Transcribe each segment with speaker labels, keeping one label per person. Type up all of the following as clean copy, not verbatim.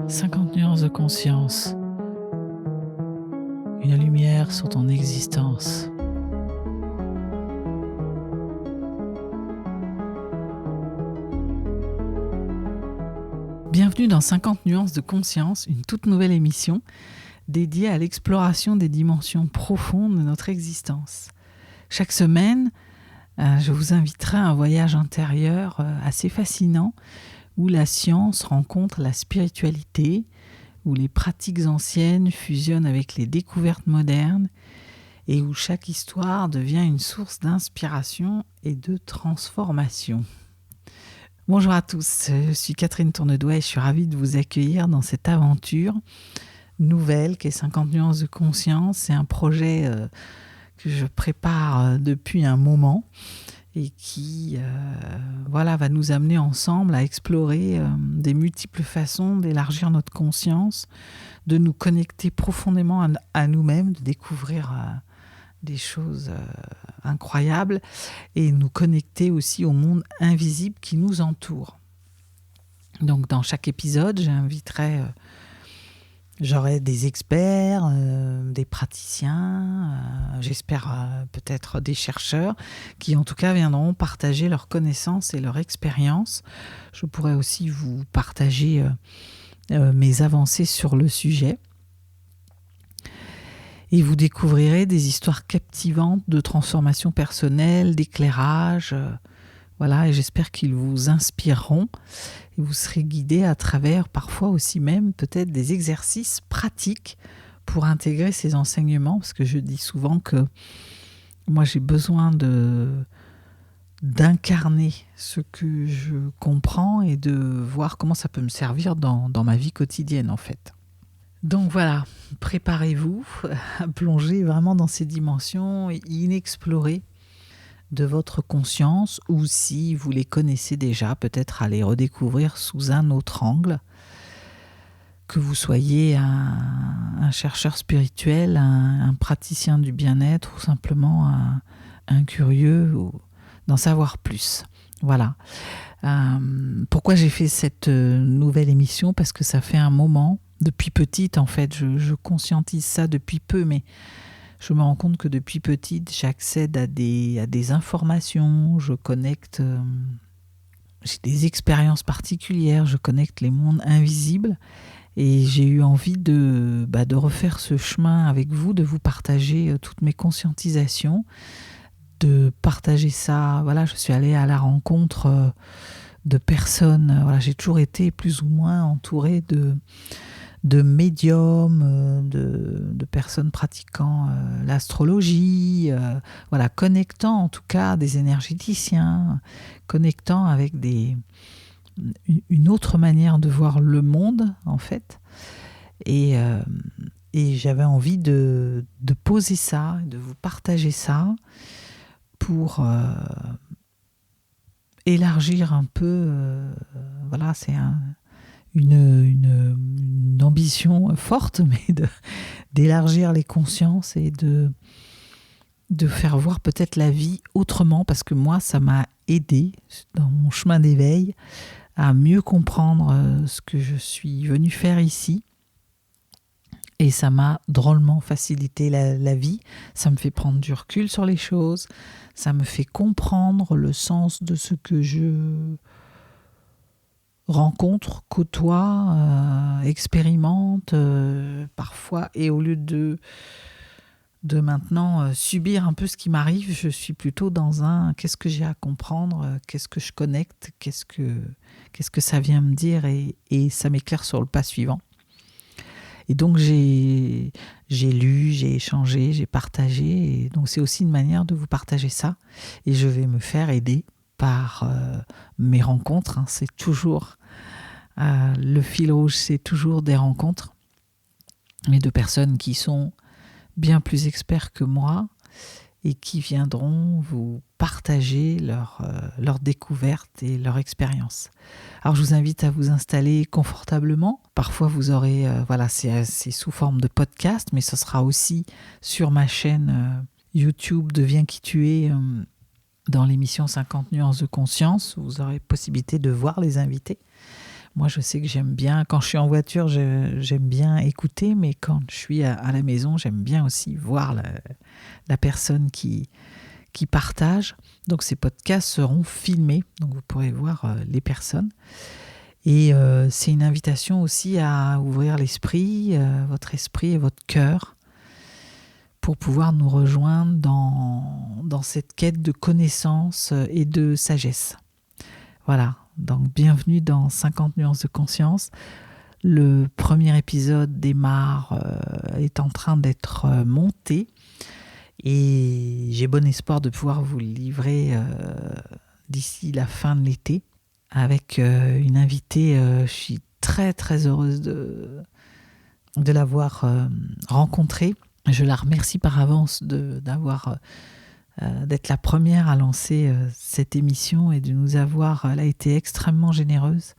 Speaker 1: 50 nuances de conscience. Une lumière sur ton existence. Bienvenue dans 50 nuances de conscience, une toute nouvelle émission dédiée à l'exploration des dimensions profondes de notre existence. Chaque semaine, je vous inviterai à un voyage intérieur assez fascinant où la science rencontre la spiritualité, où les pratiques anciennes fusionnent avec les découvertes modernes et où chaque histoire devient une source d'inspiration et de transformation. Bonjour à tous, je suis Catherine Tournedoy et je suis ravie de vous accueillir dans cette aventure nouvelle qui est 50 nuances de conscience. C'est un projet que je prépare depuis un moment et qui va nous amener ensemble à explorer des multiples façons d'élargir notre conscience, de nous connecter profondément à nous-mêmes, de découvrir des choses incroyables et nous connecter aussi au monde invisible qui nous entoure. Donc dans chaque épisode, j'aurai des experts, des praticiens, j'espère peut-être des chercheurs qui en tout cas viendront partager leurs connaissances et leur expérience. Je pourrai aussi vous partager mes avancées sur le sujet. Et vous découvrirez des histoires captivantes de transformation personnelle, d'éclairage, et j'espère qu'ils vous inspireront et vous serez guidés à travers parfois aussi même peut-être des exercices pratiques pour intégrer ces enseignements, parce que je dis souvent que moi j'ai besoin d'incarner ce que je comprends et de voir comment ça peut me servir dans ma vie quotidienne en fait. Donc voilà, préparez-vous à plonger vraiment dans ces dimensions inexplorées de votre conscience, ou si vous les connaissez déjà, peut-être à les redécouvrir sous un autre angle. Que vous soyez un chercheur spirituel, un praticien du bien-être ou simplement un curieux d'en savoir plus. Voilà. Pourquoi j'ai fait cette nouvelle émission ? Parce que ça fait un moment, depuis petite en fait, je conscientise ça depuis peu, mais je me rends compte que depuis petite, j'accède à des informations, je connecte, j'ai des expériences particulières, je connecte les mondes invisibles et j'ai eu envie de refaire ce chemin avec vous, de vous partager toutes mes conscientisations, de partager ça. Voilà, je suis allée à la rencontre de personnes, j'ai toujours été plus ou moins entourée de médiums, de personnes pratiquant l'astrologie, connectant en tout cas des énergéticiens, connectant avec une autre manière de voir le monde en fait. Et j'avais envie de poser ça, de vous partager ça pour élargir un peu, c'est une ambition forte, mais d'élargir les consciences et de faire voir peut-être la vie autrement, parce que moi, ça m'a aidé dans mon chemin d'éveil à mieux comprendre ce que je suis venue faire ici. Et ça m'a drôlement facilité la vie. Ça me fait prendre du recul sur les choses. Ça me fait comprendre le sens de ce que je rencontre, côtoie, expérimente parfois, et au lieu de maintenant subir un peu ce qui m'arrive, je suis plutôt dans qu'est-ce que j'ai à comprendre, qu'est-ce que je connecte, qu'est-ce que ça vient me dire, et ça m'éclaire sur le pas suivant. Et donc j'ai lu, j'ai échangé, j'ai partagé, et donc c'est aussi une manière de vous partager ça, et je vais me faire aider par mes rencontres, c'est toujours le fil rouge, c'est toujours des rencontres, mais de personnes qui sont bien plus experts que moi et qui viendront vous partager leur découverte et leur expérience. Alors je vous invite à vous installer confortablement. Parfois vous aurez, c'est sous forme de podcast, mais ce sera aussi sur ma chaîne YouTube Deviens qui tu es, dans l'émission 50 nuances de conscience. Vous aurez possibilité de voir les invités. Moi, je sais que j'aime bien, quand je suis en voiture, j'aime bien écouter, mais quand je suis à la maison, j'aime bien aussi voir la personne qui partage. Donc ces podcasts seront filmés, donc vous pourrez voir les personnes. Et c'est une invitation aussi à ouvrir l'esprit, votre esprit et votre cœur, pour pouvoir nous rejoindre dans cette quête de connaissance et de sagesse. Voilà, donc bienvenue dans 50 nuances de conscience. Le premier épisode démarre, est en train d'être monté. Et j'ai bon espoir de pouvoir vous le livrer d'ici la fin de l'été avec une invitée. Je suis très très heureuse de l'avoir rencontrée. Je la remercie par avance d'être la première à lancer cette émission et de nous avoir. Elle a été extrêmement généreuse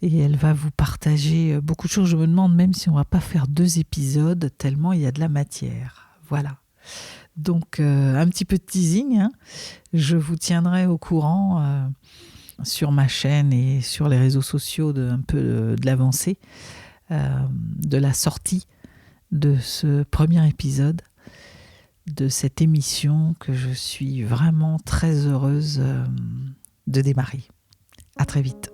Speaker 1: et elle va vous partager beaucoup de choses. Je me demande même si on ne va pas faire 2 épisodes tellement il y a de la matière. Voilà. Donc, un petit peu de teasing, hein. Je vous tiendrai au courant sur ma chaîne et sur les réseaux sociaux un peu de l'avancée, de la sortie de ce premier épisode, de cette émission que je suis vraiment très heureuse de démarrer. À très vite.